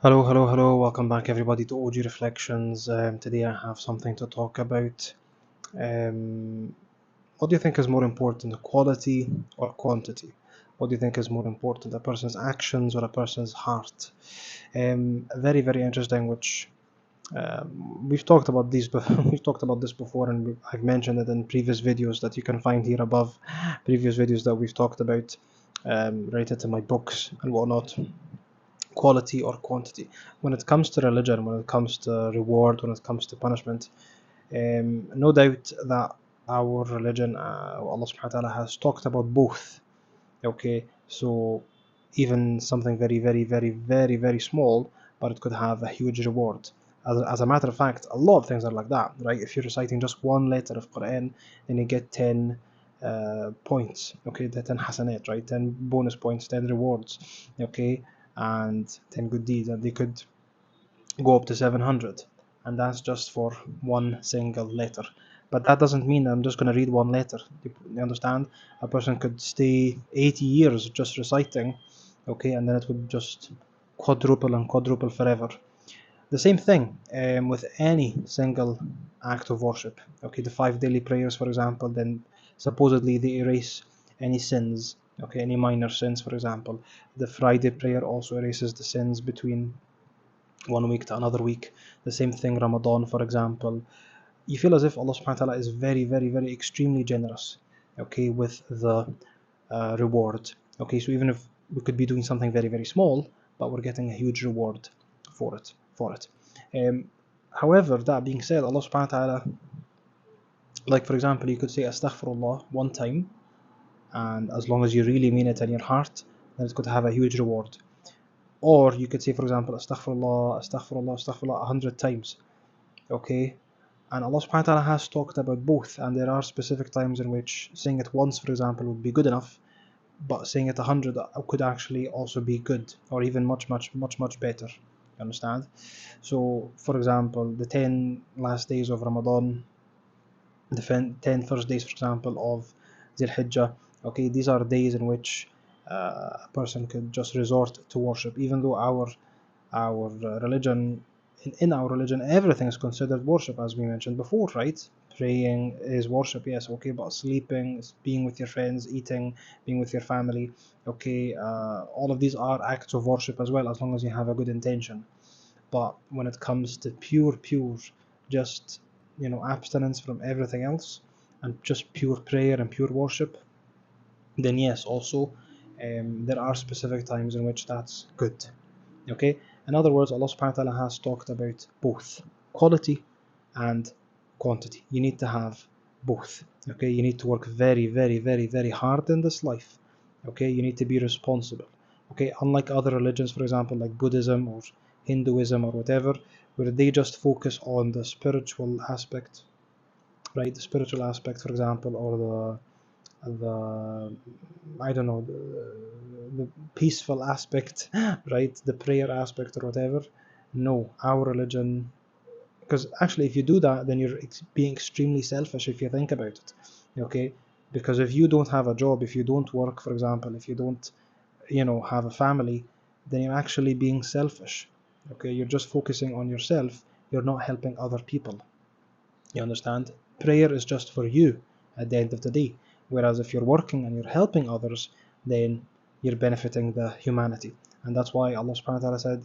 Hello, hello, hello. Welcome back, everybody, to OG Reflections. Today I have something to talk about. Um, what do you think is more important, quality or quantity? What do you think is more important, a person's actions or a person's heart? Very, very interesting. Which we've talked about these, we've talked about this before, and I've mentioned it in previous videos that you can find here above. Previous videos that we've talked about, related to my books and whatnot. Quality or quantity. When it comes to religion, when it comes to reward, when it comes to punishment, no doubt that our religion, Allah subhanahu wa ta'ala, has talked about both. Okay, so even something very, very, very, very, very small, but it could have a huge reward. As a matter of fact, a lot of things are like that, right? If you're reciting just one letter of Quran, then you get 10 points, okay, the 10 hasanat, right? 10 bonus points, 10 rewards, okay, and 10 good deeds, and they could go up to 700, and that's just for one single letter. But that doesn't mean that I'm just going to read one letter. You understand? A person could stay 80 years just reciting, okay, and then it would just quadruple and quadruple forever. The same thing with any single act of worship. Okay, the 5 daily prayers, for example, then supposedly they erase any sins. Okay, any minor sins, for example. The Friday prayer also erases the sins between one week to another week. The same thing, Ramadan, for example. You feel as if Allah subhanahu wa ta'ala is very, very, very extremely generous, okay, with the reward. Okay, so even if we could be doing something very, very small, but we're getting a huge reward for it. Um, However, that being said, Allah subhanahu wa ta'ala, like for example, you could say astaghfirullah one time, and as long as you really mean it in your heart, then it could have a huge reward. Or you could say, for example, astaghfirullah, astaghfirullah, astaghfirullah 100 times. Okay, and Allah subhanahu wa ta'ala has talked about both, and there are specific times in which saying it once, for example, would be good enough, but saying it 100 could actually also be good, or even much, much, much, much better. You understand? So, for example, the 10 last days of Ramadan, the 10 first days, for example, of Zil Hijjah, okay, these are days in which a person could just resort to worship, even though our religion, in our religion, everything is considered worship, as we mentioned before, right? Praying is worship, yes, okay, but sleeping, being with your friends, eating, being with your family, okay, all of these are acts of worship as well, as long as you have a good intention. But when it comes to pure, just, abstinence from everything else, and just pure prayer and pure worship, then yes, also, there are specific times in which that's good. Okay, in other words, Allah subhanahu wa ta'ala has talked about both quality and quantity. You need to have both. Okay, you need to work very, very, very, very hard in this life. Okay, you need to be responsible. Okay, unlike other religions, for example, like Buddhism or Hinduism or whatever, where they just focus on the spiritual aspect, right? The spiritual aspect, for example, or the I don't know, the peaceful aspect, right? The prayer aspect or whatever. No, our religion, because actually, if you do that, then you're being extremely selfish if you think about it. Okay, because if you don't have a job, if you don't work, for example, if you don't, have a family, then you're actually being selfish. Okay, you're just focusing on yourself. You're not helping other people. You understand? Prayer is just for you at the end of the day. Whereas if you're working and you're helping others, then you're benefiting the humanity. And that's why Allah subhanahu wa ta'ala said,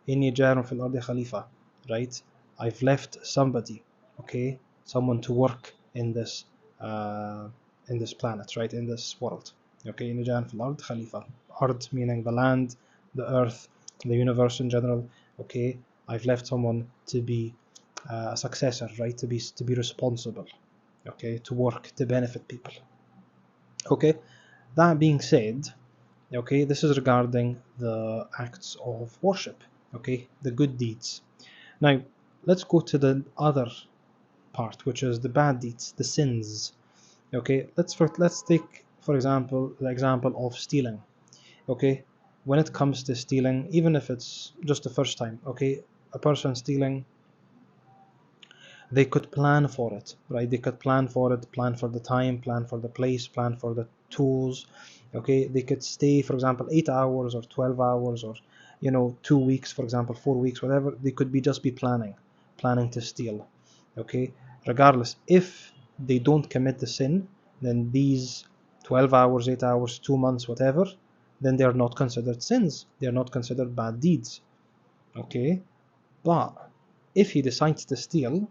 Inni jarun fil ardi khalifa, right? I've left somebody, okay, someone to work uh, in this planet, right, in this world. Okay, Inni jarun fil ardi khalifa. Ard meaning the land, the earth, the universe in general. Okay, I've left someone to be a successor, right? To be responsible, okay, to work to benefit people. Okay, that being said, okay, this is regarding the acts of worship, okay, the good deeds. Now, let's go to the other part, which is the bad deeds, the sins. Okay, let's take for example the example of stealing. Okay, when it comes to stealing, even if it's just the first time, okay, a person stealing, they could plan for it, right? They could plan for it, plan for the time, plan for the place, plan for the tools. Okay, they could stay, for example, 8 hours or 12 hours or 2 weeks, for example, 4 weeks, whatever. They could be just be planning to steal. Okay, regardless, if they don't commit the sin, then these 12 hours, 8 hours, 2 months, whatever, then they are not considered sins. They are not considered bad deeds. Okay, but if he decides to steal,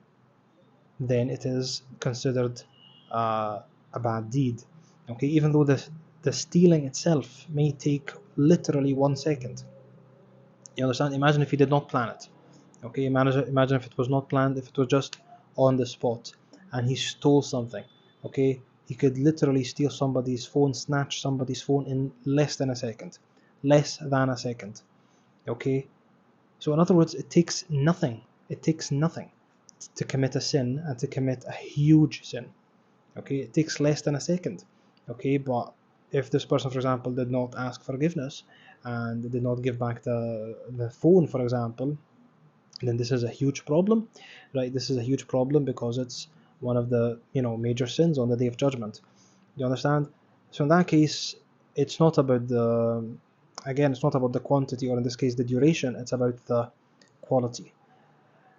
then it is considered a bad deed. Okay, even though the stealing itself may take literally 1 second. You understand? Imagine if he did not plan it. Okay, imagine if it was not planned, if it was just on the spot, and he stole something. Okay, he could literally steal somebody's phone, snatch somebody's phone in less than a second. Less than a second. Okay, so in other words, it takes nothing. It takes nothing to commit a sin and to commit a huge sin. Okay, it takes less than a second. Okay, but if this person, for example, did not ask forgiveness and did not give back the phone, for example, then this is a huge problem, right? This is a huge problem because it's one of the major sins on the day of judgment. You understand? So in that case, it's not about it's not about the quantity, or in this case the duration. It's about the quality.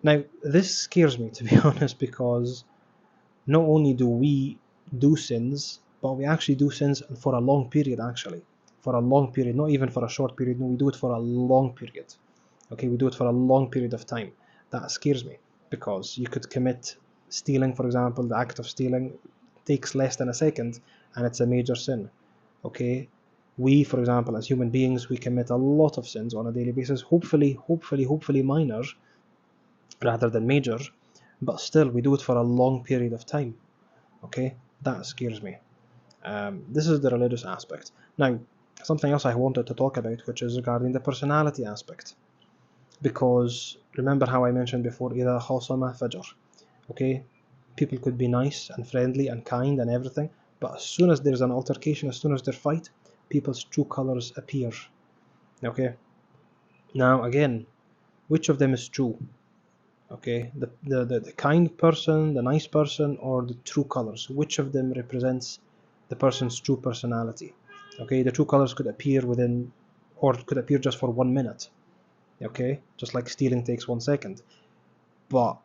Now this scares me, to be honest, because not only do we do sins, but we actually do sins for a long period, actually. For a long period, not even for a short period. No, we do it for a long period. Okay, we do it for a long period of time. That scares me, because you could commit stealing, for example. The act of stealing takes less than a second, and it's a major sin. Okay, we, for example, as human beings, we commit a lot of sins on a daily basis, hopefully minor rather than major, but still we do it for a long period of time. Okay, that scares me. This is the religious aspect. Now, something else I wanted to talk about, which is regarding the personality aspect, because remember how I mentioned before, إذا خاصم فجر. Okay, people could be nice and friendly and kind and everything, but as soon as there's an altercation, as soon as they fight, people's true colors appear. Okay, now again, which of them is true? Okay, the kind person, the nice person, or the true colors? Which of them represents the person's true personality? Okay, the true colors could appear within, or could appear just for 1 minute. Okay, just like stealing takes 1 second. But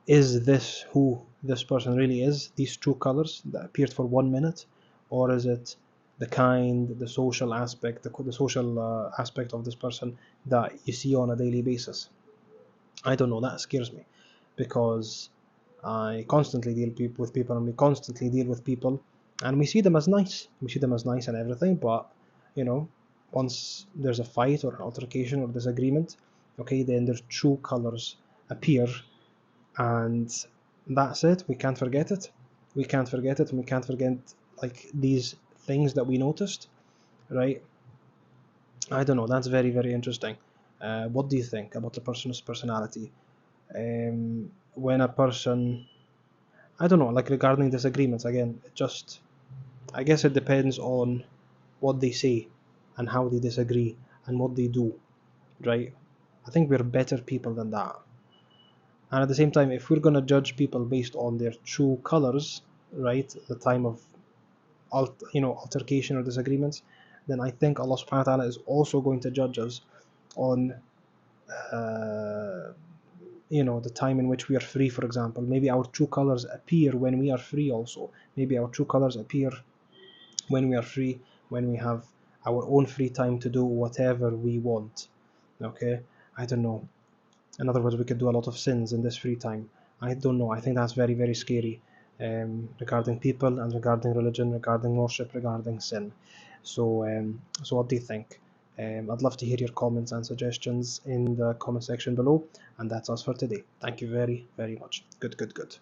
is this who this person really is? These true colors that appeared for 1 minute, or is it the kind, the social aspect, the social aspect of this person that you see on a daily basis? I don't know. That scares me, because I constantly deal with people, and we constantly deal with people, and we see them as nice. We see them as nice and everything, but once there's a fight or an altercation or disagreement, okay, then their true colors appear, and that's it. We can't forget it. We can't forget it, and we can't forget like these things that we noticed, right? I don't know. That's very, very interesting. What do you think about the person's personality? When a person, I don't know, like regarding disagreements, again, I guess it depends on what they say and how they disagree and what they do, right? I think we're better people than that. And at the same time, if we're going to judge people based on their true colors, right, the time of altercation or disagreements, then I think Allah subhanahu wa ta'ala is also going to judge us on uh, the time in which we are free. For example, maybe our true colors appear when we are free also. Maybe our true colors appear when we are free, when we have our own free time to do whatever we want. Okay, I don't know. In other words, we could do a lot of sins in this free time. I don't know. I think that's very, very scary, regarding people and regarding religion, regarding worship, regarding sin. So what do you think? I'd love to hear your comments and suggestions in the comment section below. And that's us for today. Thank you very, very much. Good, good, good.